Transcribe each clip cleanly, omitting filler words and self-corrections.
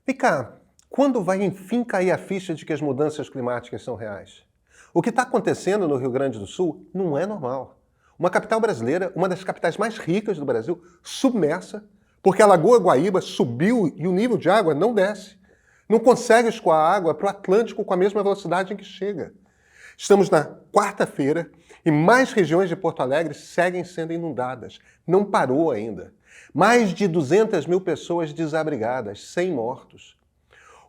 Vem cá, quando vai enfim cair a ficha de que as mudanças climáticas são reais? O que está acontecendo no Rio Grande do Sul não é normal. Uma capital brasileira, uma das capitais mais ricas do Brasil, submersa, porque a Lagoa Guaíba subiu e o nível de água não desce. Não consegue escoar água para o Atlântico com a mesma velocidade em que chega. Estamos na quarta-feira e mais regiões de Porto Alegre seguem sendo inundadas. Não parou ainda. Mais de 200 mil pessoas desabrigadas, 100 mortos.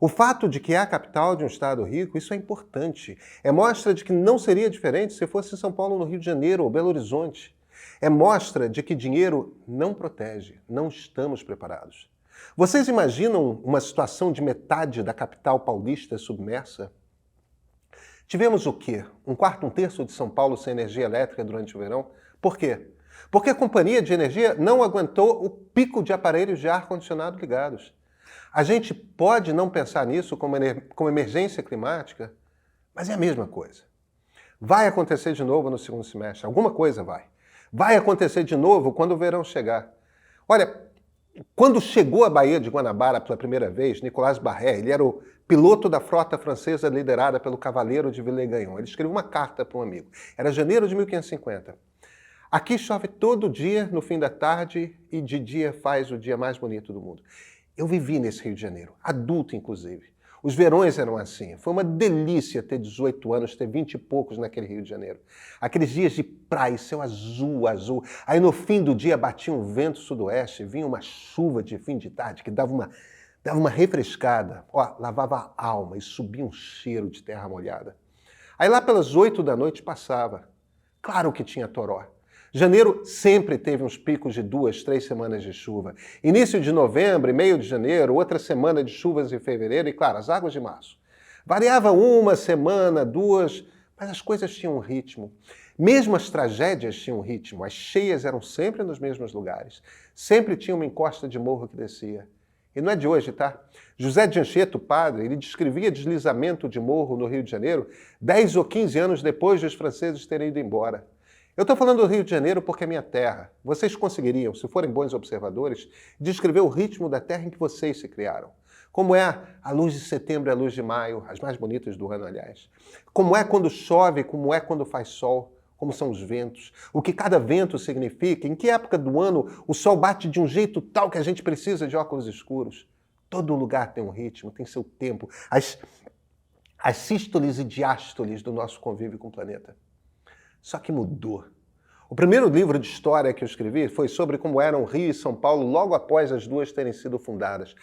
O fato de que é a capital de um estado rico, isso é importante. É mostra de que não seria diferente se fosse São Paulo, no Rio de Janeiro ou Belo Horizonte. É mostra de que dinheiro não protege, não estamos preparados. Vocês imaginam uma situação de metade da capital paulista submersa? Tivemos o quê? Um terço de São Paulo sem energia elétrica durante o verão? Por quê? Porque a companhia de energia não aguentou o pico de aparelhos de ar-condicionado ligados. A gente pode não pensar nisso como emergência climática, mas é a mesma coisa. Vai acontecer de novo no segundo semestre, alguma coisa vai. Vai acontecer de novo quando o verão chegar. Olha, quando chegou à Baía de Guanabara pela primeira vez, Nicolas Barré, ele era o piloto da frota francesa liderada pelo Cavaleiro de Villegagnon. Ele escreveu uma carta para um amigo. Era janeiro de 1550. Aqui chove todo dia, no fim da tarde, e de dia faz o dia mais bonito do mundo. Eu vivi nesse Rio de Janeiro, adulto inclusive. Os verões eram assim. Foi uma delícia ter 18 anos, ter 20 e poucos naquele Rio de Janeiro. Aqueles dias de praia, céu azul, azul. Aí no fim do dia batia um vento sudoeste, vinha uma chuva de fim de tarde que dava uma refrescada. Ó, lavava a alma e subia um cheiro de terra molhada. Aí lá pelas 8 da noite passava. Claro que tinha toró. Janeiro sempre teve uns picos de 2, 3 semanas de chuva. Início de novembro e meio de janeiro, outra semana de chuvas em fevereiro e, claro, as águas de março. Variava uma semana, 2, mas as coisas tinham um ritmo. Mesmo as tragédias tinham um ritmo. As cheias eram sempre nos mesmos lugares. Sempre tinha uma encosta de morro que descia. E não é de hoje, tá? José de Anchieta, padre, ele descrevia deslizamento de morro no Rio de Janeiro 10 ou 15 anos depois de os franceses terem ido embora. Eu estou falando do Rio de Janeiro porque é minha terra. Vocês conseguiriam, se forem bons observadores, descrever o ritmo da terra em que vocês se criaram. Como é a luz de setembro e a luz de maio, as mais bonitas do ano, aliás. Como é quando chove, como é quando faz sol, como são os ventos, o que cada vento significa, em que época do ano o sol bate de um jeito tal que a gente precisa de óculos escuros. Todo lugar tem um ritmo, tem seu tempo. As sístoles e diástoles do nosso convívio com o planeta. Só que mudou. O primeiro livro de história que eu escrevi foi sobre como eram Rio e São Paulo logo após as duas terem sido fundadas.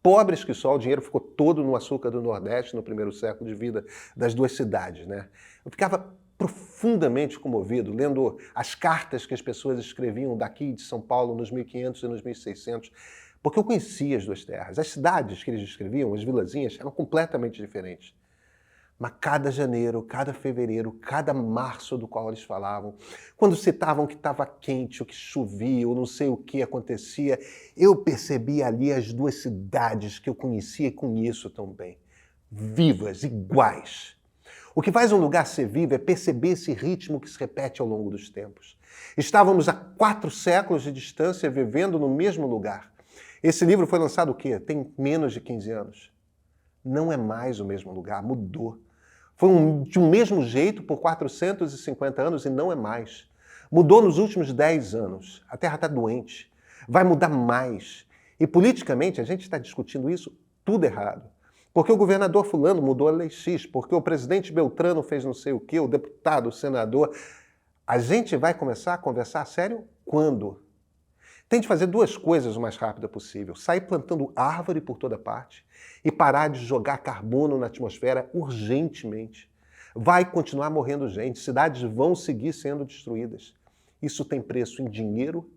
Pobres que só, o dinheiro ficou todo no açúcar do Nordeste no primeiro século de vida das duas cidades, né? Eu ficava profundamente comovido lendo as cartas que as pessoas escreviam daqui de São Paulo nos 1500 e nos 1600, porque eu conhecia as duas terras. As cidades que eles escreviam, as vilazinhas, eram completamente diferentes. Mas cada janeiro, cada fevereiro, cada março do qual eles falavam, quando citavam que estava quente, ou que chovia, ou não sei o que acontecia, eu percebia ali as duas cidades que eu conhecia e conheço tão bem. Vivas, iguais. O que faz um lugar ser vivo é perceber esse ritmo que se repete ao longo dos tempos. Estávamos a 4 séculos de distância vivendo no mesmo lugar. Esse livro foi lançado o quê? Tem menos de 15 anos. Não é mais o mesmo lugar, mudou. Foi de um mesmo jeito por 450 anos e não é mais. Mudou nos últimos 10 anos. A Terra está doente. Vai mudar mais. E politicamente a gente está discutindo isso tudo errado. Porque o governador fulano mudou a lei X, porque o presidente Beltrano fez não sei o quê, o deputado, o senador. A gente vai começar a conversar sério quando? Tente fazer 2 coisas o mais rápido possível. Sair plantando árvore por toda parte e parar de jogar carbono na atmosfera urgentemente. Vai continuar morrendo gente, cidades vão seguir sendo destruídas. Isso tem preço em dinheiro,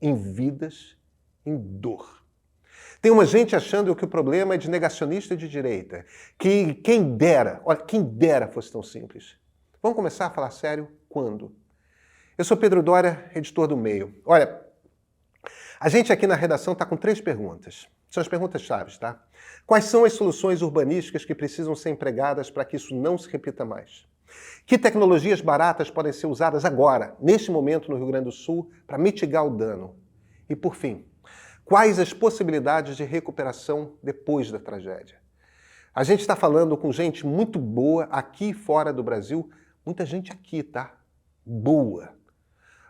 em vidas, em dor. Tem uma gente achando que o problema é de negacionista e de direita, que quem dera fosse tão simples. Vamos começar a falar sério quando? Eu sou Pedro Doria, editor do Meio. Olha, a gente aqui na redação está com 3 perguntas. São as perguntas-chave, tá? Quais são as soluções urbanísticas que precisam ser empregadas para que isso não se repita mais? Que tecnologias baratas podem ser usadas agora, neste momento no Rio Grande do Sul, para mitigar o dano? E por fim, Quais as possibilidades de recuperação depois da tragédia? A gente está falando com gente muito boa aqui e fora do Brasil, muita gente aqui, tá? Boa.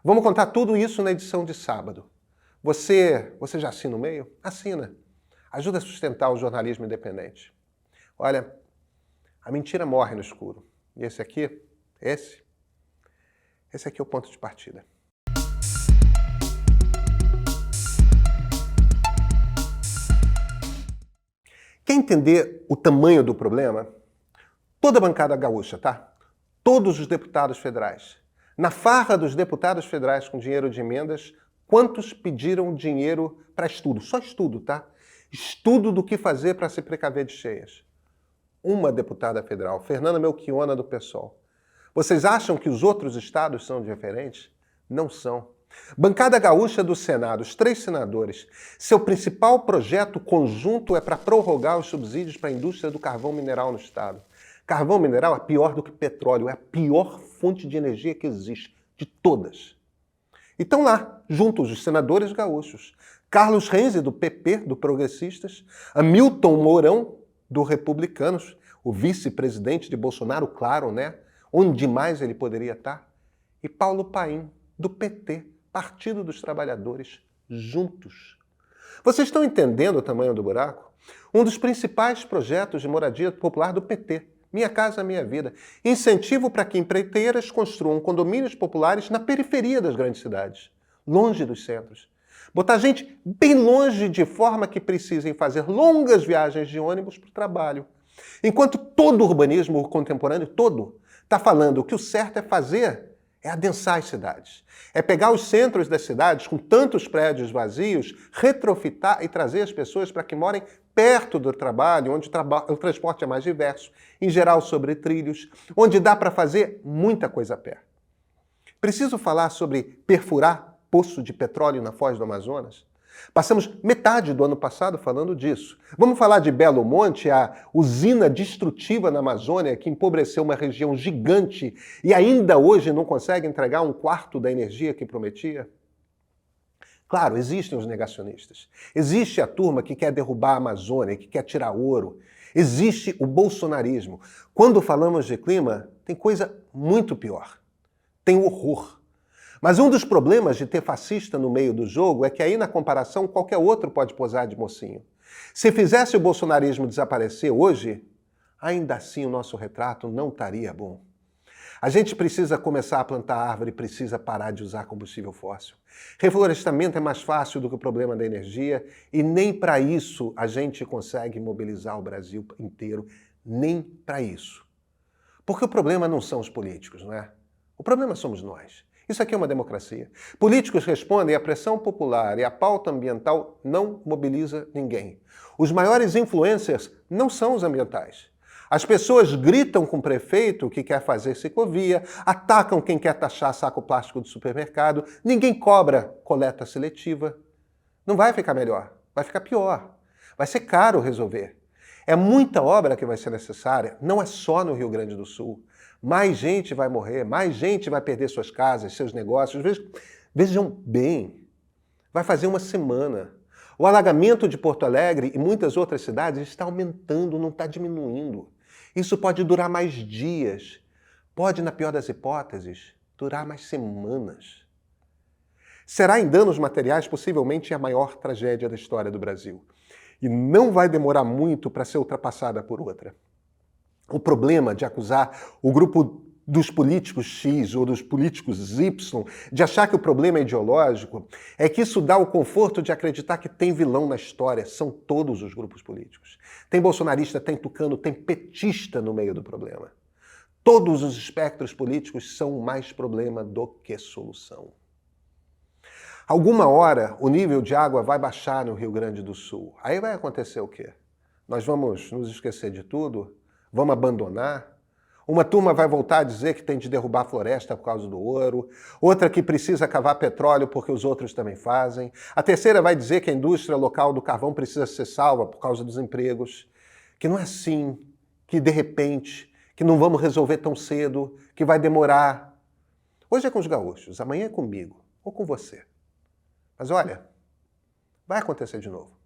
Vamos contar tudo isso na edição de sábado. Você já assina o meio? Assina. Ajuda a sustentar o jornalismo independente. Olha, a mentira morre no escuro. E esse aqui é o ponto de partida. Quer entender o tamanho do problema? Toda a bancada gaúcha, tá? Todos os deputados federais. Na farra dos deputados federais com dinheiro de emendas, quantos pediram dinheiro para estudo? Só estudo, tá? Estudo do que fazer para se precaver de cheias. Uma deputada federal, Fernanda Melchiona, do PSOL. Vocês acham que os outros estados são diferentes? Não são. Bancada gaúcha do Senado, os 3 senadores. Seu principal projeto conjunto é para prorrogar os subsídios para a indústria do carvão mineral no estado. Carvão mineral é pior do que petróleo, é a pior fonte de energia que existe, de todas. E estão lá, juntos, os senadores gaúchos. Carlos Renzi, do PP, do Progressistas, Hamilton Mourão, do Republicanos, o vice-presidente de Bolsonaro, claro, né? Onde mais ele poderia estar? E Paulo Paim, do PT, Partido dos Trabalhadores, juntos. Vocês estão entendendo o tamanho do buraco? Um dos principais projetos de moradia popular do PT, Minha Casa Minha Vida, incentivo para que empreiteiras construam condomínios populares na periferia das grandes cidades, longe dos centros. Botar gente bem longe de forma que precisem fazer longas viagens de ônibus para o trabalho. Enquanto todo o urbanismo contemporâneo, todo, está falando que o certo é fazer, é adensar as cidades. É pegar os centros das cidades, com tantos prédios vazios, retrofitar e trazer as pessoas para que morem perto do trabalho, onde o transporte é mais diverso, em geral sobre trilhos, onde dá para fazer muita coisa a pé. Preciso falar sobre perfurar poço de petróleo na foz do Amazonas? Passamos metade do ano passado falando disso. Vamos falar de Belo Monte, a usina destrutiva na Amazônia que empobreceu uma região gigante e ainda hoje não consegue entregar 1/4 da energia que prometia? Claro, existem os negacionistas. Existe a turma que quer derrubar a Amazônia, que quer tirar ouro. Existe o bolsonarismo. Quando falamos de clima, tem coisa muito pior. Tem horror. Mas um dos problemas de ter fascista no meio do jogo é que aí, na comparação, qualquer outro pode posar de mocinho. Se fizesse o bolsonarismo desaparecer hoje, ainda assim o nosso retrato não estaria bom. A gente precisa começar a plantar árvore, precisa parar de usar combustível fóssil. Reflorestamento é mais fácil do que o problema da energia e nem para isso a gente consegue mobilizar o Brasil inteiro, nem para isso. Porque o problema não são os políticos, não é? O problema somos nós. Isso aqui é uma democracia. Políticos respondem à pressão popular e a pauta ambiental não mobiliza ninguém. Os maiores influencers não são os ambientais. As pessoas gritam com o prefeito que quer fazer ciclovia, atacam quem quer taxar saco plástico do supermercado, ninguém cobra coleta seletiva. Não vai ficar melhor, vai ficar pior. Vai ser caro resolver. É muita obra que vai ser necessária, não é só no Rio Grande do Sul. Mais gente vai morrer, mais gente vai perder suas casas, seus negócios. Vejam bem, vai fazer uma semana. O alagamento de Porto Alegre e muitas outras cidades está aumentando, não está diminuindo. Isso pode durar mais dias, pode, na pior das hipóteses, durar mais semanas. Será em danos materiais possivelmente a maior tragédia da história do Brasil. E não vai demorar muito para ser ultrapassada por outra. O problema de acusar o grupo dos políticos X ou dos políticos Y, de achar que o problema é ideológico, é que isso dá o conforto de acreditar que tem vilão na história. São todos os grupos políticos. Tem bolsonarista, tem tucano, tem petista no meio do problema. Todos os espectros políticos são mais problema do que solução. Alguma hora o nível de água vai baixar no Rio Grande do Sul. Aí vai acontecer o quê? Nós vamos nos esquecer de tudo? Vamos abandonar? Uma turma vai voltar a dizer que tem de derrubar a floresta por causa do ouro, outra que precisa cavar petróleo porque os outros também fazem, a terceira vai dizer que a indústria local do carvão precisa ser salva por causa dos empregos, que não é assim, que de repente, que não vamos resolver tão cedo, que vai demorar. Hoje é com os gaúchos, amanhã é comigo, ou com você. Mas olha, vai acontecer de novo.